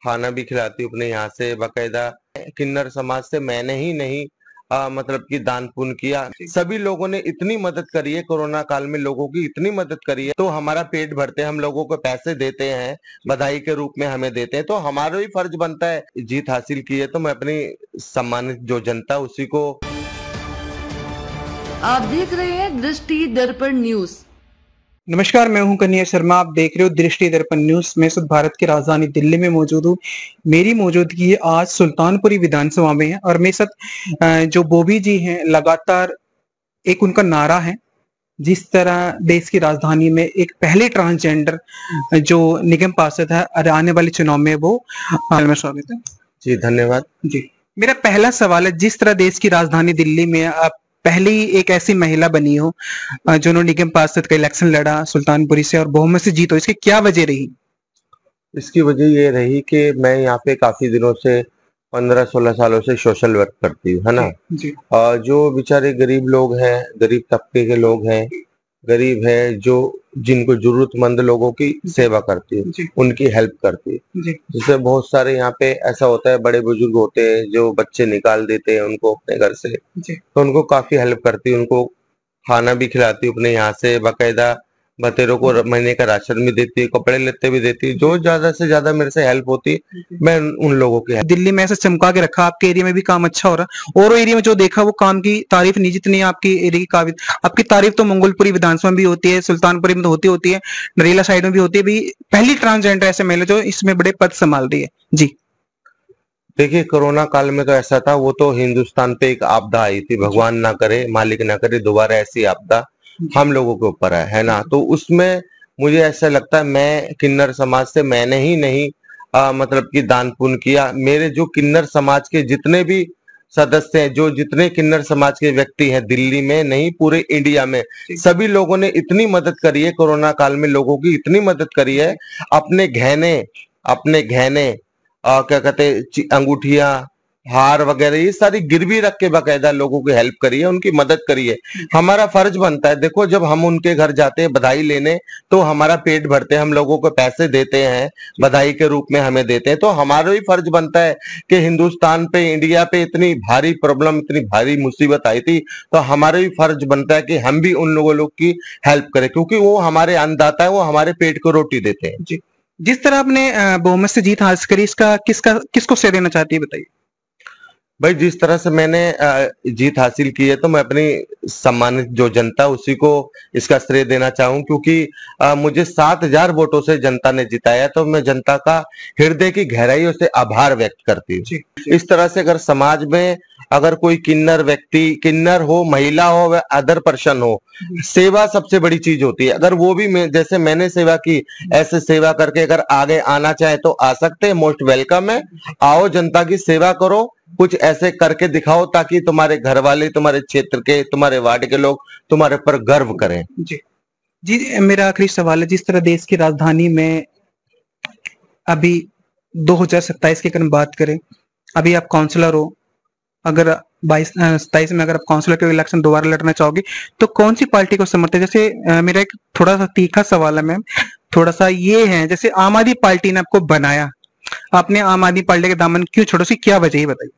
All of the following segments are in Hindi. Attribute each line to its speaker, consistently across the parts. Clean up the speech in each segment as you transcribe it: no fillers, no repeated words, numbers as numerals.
Speaker 1: खाना भी खिलाती हूँ अपने यहाँ से बाकायदा। किन्नर समाज से मैंने ही नहीं मतलब कि दान पुण्य किया। सभी लोगों ने इतनी मदद करी है, कोरोना काल में लोगों की इतनी मदद करी है, तो हमारा पेट भरते हैं, हम लोगों को पैसे देते हैं, बधाई के रूप में हमें देते हैं, तो हमारा भी फर्ज बनता है। जीत हासिल की है तो मैं अपनी सम्मानित जो जनता उसी को।
Speaker 2: आप देख रहे हैं दृष्टि दर्पण न्यूज।
Speaker 3: नमस्कार, मैं हूं कन्हैया शर्मा। आप देख रहे हो दृष्टि दर्पण न्यूज। मैं खुद भारत की राजधानी दिल्ली में मौजूद हूं। मेरी मौजूदगी आज सुल्तानपुरी विधानसभा में है और मेरे साथ जो बॉबी जी हैं, लगातार एक उनका नारा है, जिस तरह देश की राजधानी में एक पहले ट्रांसजेंडर जो निगम पार्षद है आने वाले चुनाव में, वो में स्वागत है
Speaker 1: जी। धन्यवाद
Speaker 3: जी। मेरा पहला सवाल है, जिस तरह देश की राजधानी दिल्ली में आप पहली एक ऐसी महिला बनी हो जिन्होंने निगम पार्षद का इलेक्शन लड़ा सुल्तानपुरी से और बहुमत से जीत हो, इसकी क्या वजह रही?
Speaker 1: इसकी वजह ये रही कि मैं यहाँ पे काफी दिनों से 15-16 सालों से सोशल वर्क करती हूँ, है ना
Speaker 3: जी।
Speaker 1: जो बेचारे गरीब लोग हैं, गरीब तबके के लोग हैं, गरीब है, जो जिनको जरूरतमंद लोगों की सेवा करती है, उनकी हेल्प करती है। जिससे बहुत सारे यहाँ पे ऐसा होता है, बड़े बुजुर्ग होते हैं जो बच्चे निकाल देते हैं उनको अपने घर से, तो उनको काफी हेल्प करती है, उनको खाना भी खिलाती हूँ अपने यहाँ से, बाकायदा बतेरों को महीने का राशन भी देती है, कपड़े लेते भी देती है, जो ज्यादा से ज्यादा मेरे से हेल्प होती है मैं उन लोगों की।
Speaker 3: दिल्ली में ऐसा चमका के रखा, आपके एरिया में भी काम अच्छा हो रहा, और एरिया में जो देखा वो काम की तारीफ नहीं जितनी आपकी एरिया की काबिल। आपकी तारीफ तो मंगोलपुरी विधानसभा में भी होती है, सुल्तानपुरी में तो होती है, नरेला साइड में भी होती है। भी पहली ट्रांसजेंडर ऐसे महिला जो इसमें बड़े पद संभाल रही है जी।
Speaker 1: देखिए, कोरोना काल में तो ऐसा था, वो तो हिंदुस्तान पे एक आपदा आई थी, भगवान ना करे, मालिक ना करे दोबारा ऐसी आपदा हम लोगों के ऊपर है ना। तो उसमें मुझे ऐसा लगता है, मैं किन्नर समाज से मैंने ही नहीं मतलब कि दान पुण्य किया। मेरे जो किन्नर समाज के जितने भी सदस्य हैं, जो जितने किन्नर समाज के व्यक्ति हैं दिल्ली में नहीं पूरे इंडिया में, सभी लोगों ने इतनी मदद करी है, कोरोना काल में लोगों की इतनी मदद करी है। अपने गहने क्या कहते हैं, अंगूठियां, हार वगैरह ये सारी गिरवी रख के बाकायदा लोगों की हेल्प करी है, उनकी मदद करी है। हमारा फर्ज बनता है, देखो जब हम उनके घर जाते हैं बधाई लेने, तो हमारा पेट भरते हैं, हम लोगों को पैसे देते हैं, बधाई के रूप में हमें देते हैं, तो हमारा भी फर्ज बनता है कि हिंदुस्तान पे, इंडिया पे इतनी भारी प्रॉब्लम, इतनी भारी मुसीबत आई थी, तो हमारा भी फर्ज बनता है कि हम भी उन लोगों की हेल्प करें, क्योंकि वो हमारे अन्नदाता है, वो हमारे पेट को रोटी देते हैं जी।
Speaker 3: जिस तरह आपने बहुमत से जीत हासिल करी, इसका किसको श्रेय देना चाहती है, बताइए।
Speaker 1: भाई, जिस तरह से मैंने जीत हासिल की है तो मैं अपनी सम्मानित जो जनता उसी को इसका श्रेय देना चाहूं, क्योंकि मुझे 7,000 वोटों से जनता ने जिताया, तो मैं जनता का हृदय की गहराइयों से आभार व्यक्त करती हूँ। इस तरह से अगर समाज में अगर कोई किन्नर व्यक्ति, किन्नर हो, महिला हो, वह अदर पर्सन हो, सेवा सबसे बड़ी चीज होती है। अगर वो भी जैसे मैंने सेवा की, ऐसे सेवा करके अगर आगे आना चाहे तो आ सकते हैं, मोस्ट वेलकम है। आओ, जनता की सेवा करो, कुछ ऐसे करके दिखाओ ताकि तुम्हारे घर वाले, तुम्हारे क्षेत्र के, तुम्हारे वार्ड के लोग तुम्हारे पर गर्व करें
Speaker 3: जी। मेरा आखिरी सवाल है, जिस तरह देश की राजधानी में अभी 2027 की अगर बात करें, अभी आप काउंसलर हो, अगर 22-27 में अगर आप काउंसलर के इलेक्शन दोबारा लड़ना चाहोगे तो कौन सी पार्टी को समर्थन? जैसे मेरा एक थोड़ा सा तीखा सवाल है मैम, थोड़ा सा ये है, जैसे आम आदमी पार्टी ने आपको बनाया, आपने आम आदमी पार्टी के दामन क्यों छोड़ो, सी क्या वजह है, बताइए।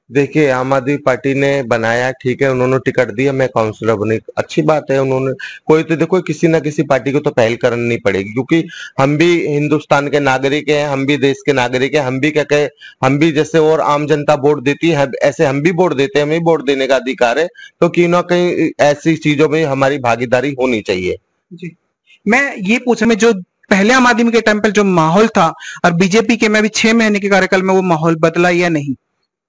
Speaker 1: देखिए, आम आदमी पार्टी ने बनाया, ठीक है, उन्होंने टिकट दिया, मैं काउंसलर बनी, अच्छी बात है। उन्होंने कोई तो देखो, किसी ना किसी पार्टी को तो पहल करनी पड़ेगी, क्योंकि हम भी हिंदुस्तान के नागरिक हैं, हम भी देश के नागरिक हैं, हम भी क्या कहे, हम भी जैसे और आम जनता वोट देती है ऐसे हम भी वोट देते हैं, हमें वोट देने का अधिकार है, तो कहीं ना कहीं ऐसी चीजों में हमारी भागीदारी होनी चाहिए
Speaker 3: जी। मैं ये पूछा, मैं जो पहले आम आदमी के टाइम पर जो माहौल था और बीजेपी के में अभी 6 महीने के कार्यकाल में वो माहौल बदला या नहीं?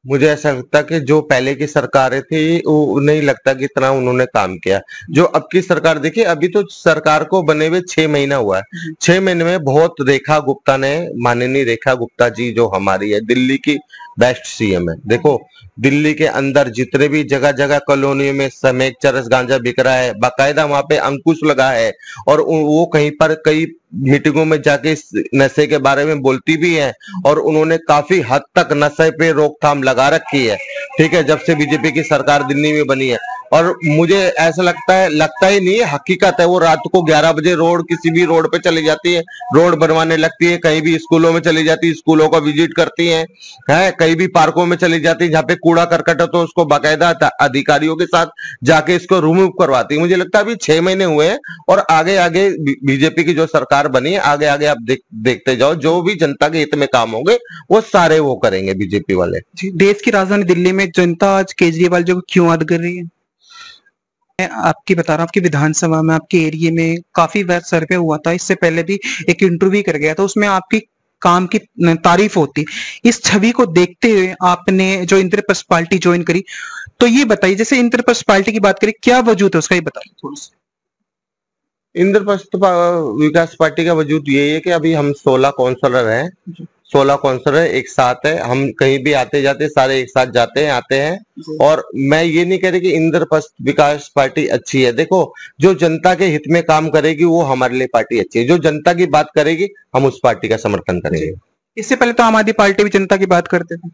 Speaker 1: मुझे ऐसा लगता कि जो पहले की सरकारें थी वो नहीं लगता कि इतना उन्होंने काम किया। जो अब की सरकार, देखिए अभी तो सरकार को बने हुए 6 महीना हुआ है, 6 महीने में बहुत रेखा गुप्ता ने, माननीय रेखा गुप्ता जी जो हमारी है दिल्ली की बेस्ट सीएम है। देखो, दिल्ली के अंदर जितने भी जगह जगह कॉलोनियों में समेत चरस गांजा बिक रहा है, बाकायदा वहां पे अंकुश लगा है, और वो कहीं पर कई मीटिंगों में जाके नशे के बारे में बोलती भी है, और उन्होंने काफी हद तक नशे पे रोकथाम लगा रखी है, ठीक है, जब से बीजेपी की सरकार दिल्ली में बनी है। और मुझे ऐसा लगता ही नहीं है, हकीकत है। वो रात को 11 बजे किसी भी रोड पे चली जाती है, रोड बनवाने लगती है, कहीं भी स्कूलों में चली जाती है, स्कूलों का विजिट करती है, कहीं भी पार्कों में चली जाती है, जहाँ पे कूड़ा करकट हो तो उसको बाकायदा अधिकारियों के साथ जाके इसको रिमूव करवाती है। मुझे लगता है अभी 6 महीने हुए हैं और आगे आगे बीजेपी की जो सरकार बनी है, आगे आगे आप देखते जाओ, जो भी जनता के हित में काम होंगे वो सारे वो करेंगे बीजेपी वाले।
Speaker 3: देश की राजधानी दिल्ली में जनता आज केजरीवाल जो क्यों याद कर रही है? मैं आपकी बता रहा हूँ, आपकी विधानसभा में आपके एरिया में काफी बार सर्वे हुआ था, इससे पहले भी एक इंटरव्यू कर गया था, उसमें आपकी काम की तारीफ होती। इस छवि को देखते हुए आपने जो इंद्रप्रस्थ पार्टी ज्वाइन करी, तो ये बताइए, जैसे इंद्रप्रस्थ पार्टी की बात करें, क्या वजूद है उसका, ये बताइए थोड़ा सा।
Speaker 1: इंद्रप्रस्थ विकास पार्टी का वजूद ये है कि अभी हम 16 काउंसलर हैं, 16 काउंसलर एक साथ है, हम कहीं भी आते जाते सारे एक साथ जाते हैं आते हैं। और मैं ये नहीं कह रही कि इंद्रप्रस्थ विकास पार्टी अच्छी है। देखो, जो जनता के हित में काम करेगी वो हमारे लिए पार्टी अच्छी है, जो जनता की बात करेगी हम उस पार्टी का समर्थन करेंगे।
Speaker 3: इससे पहले तो आम आदमी पार्टी भी जनता की बात करते थे।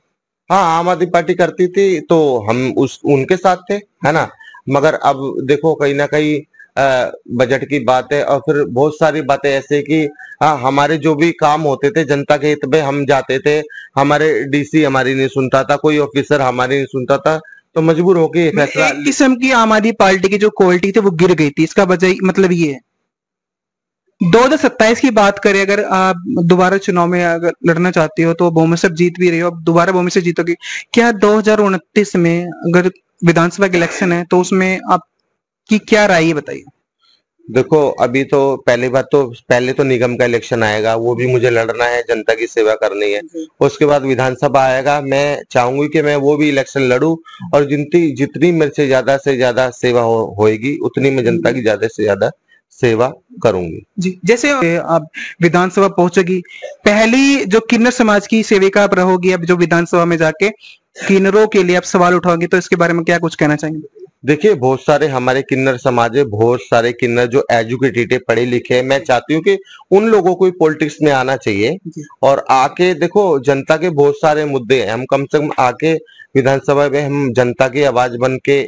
Speaker 1: हाँ, आम आदमी पार्टी करती थी तो हम उनके साथ थे, है ना। मगर अब देखो, कहीं ना कहीं बजट की बात है और फिर बहुत सारी बातें ऐसे कि हाँ, हमारे जो भी काम होते थे जनता के हित में हम जाते थे, हमारे डीसी हमारी नहीं सुनता था, कोई ऑफिसर हमारी नहीं सुनता था, तो मजबूर होके फैसला।
Speaker 3: एक किस्म की आम आदमी पार्टी की जो क्वालिटी थी वो गिर गई थी, इसका वजह मतलब ये है। 2027 की बात करें, अगर आप दोबारा चुनाव में अगर लड़ना चाहते हो तो बहुमत से जीत भी रही हो, अब दोबारा बहुमत से जीतोगे, क्या 2029 में अगर विधानसभा के इलेक्शन है तो उसमें आपकी क्या राय है, बताइए।
Speaker 1: देखो, अभी तो पहले तो निगम का इलेक्शन आएगा, वो भी मुझे लड़ना है, जनता की सेवा करनी है। उसके बाद विधानसभा आएगा, मैं चाहूंगी कि मैं वो भी इलेक्शन लड़ूं और जितनी मेरे से ज्यादा सेवा होएगी उतनी मैं जनता की ज्यादा से ज्यादा सेवा करूंगी।
Speaker 3: जी, जैसे आप विधानसभा पहुंचेगी, पहली जो किन्नर समाज की सेविका आप रहोगी, अब जो विधानसभा में जाके किन्नरों के लिए आप सवाल उठाओगे, तो इसके बारे में क्या कुछ कहना चाहेंगे?
Speaker 1: देखिए, बहुत सारे हमारे किन्नर समाज है, बहुत सारे किन्नर जो एजुकेटेड है, पढ़े लिखे हैं। मैं चाहती हूँ कि उन लोगों को पॉलिटिक्स में आना चाहिए और आके देखो, जनता के बहुत सारे मुद्दे हैं, हम कम से कम आके विधानसभा में हम जनता की आवाज बन के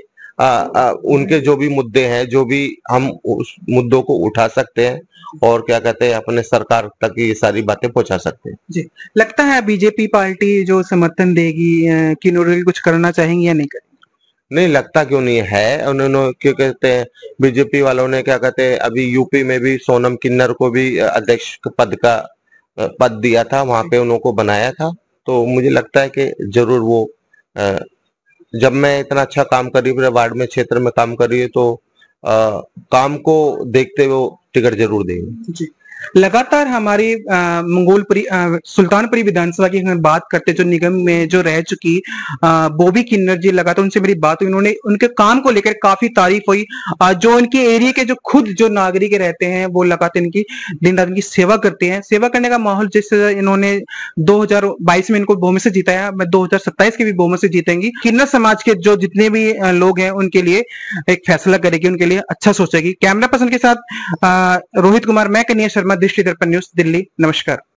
Speaker 1: उनके जो भी मुद्दे हैं, जो भी हम उस मुद्दों को उठा सकते हैं और क्या कहते हैं अपने सरकार तक ये सारी बातें पहुंचा सकते हैं।
Speaker 3: जी, लगता है बीजेपी पार्टी जो समर्थन देगी किन्नरों के लिए कुछ करना चाहेंगी या नहीं करेंगे?
Speaker 1: नहीं लगता, क्यों नहीं है। उन्होंने क्या कहते हैं, बीजेपी वालों ने क्या कहते हैं अभी यूपी में भी सोनम किन्नर को भी अध्यक्ष पद दिया था, वहां पे उनको बनाया था। तो मुझे लगता है कि जरूर वो जब मैं इतना अच्छा काम कर रही हूँ, वार्ड में क्षेत्र में काम कर रही है, तो काम को देखते हुए टिकट जरूर देंगे।
Speaker 3: जी, लगातार हमारी मंगोलपुरी सुल्तानपुरी विधानसभा की अगर बात करते, जो निगम में जो रह चुकी बॉबी किन्नर जी, लगातार उनसे मेरी बात हुई, उन्होंने उनके काम को लेकर काफी तारीफ हुई। जो उनके एरिया के जो खुद जो नागरिक रहते हैं वो लगातार इनकी दिन रात इनकी सेवा करते हैं। सेवा करने का माहौल, जिससे इन्होंने 2022 में इनको बहुमत से जिताया, मैं 2027 के भी बहुमत से जीतेंगी। किन्नर समाज के जो जितने भी लोग हैं उनके लिए एक फैसला करेगी, उनके लिए अच्छा सोचेगी। कैमरा पर्सन के साथ रोहित कुमार, मैं कन्हैया शर्मा, दृष्टि दर्पण न्यूज, दिल्ली। नमस्कार।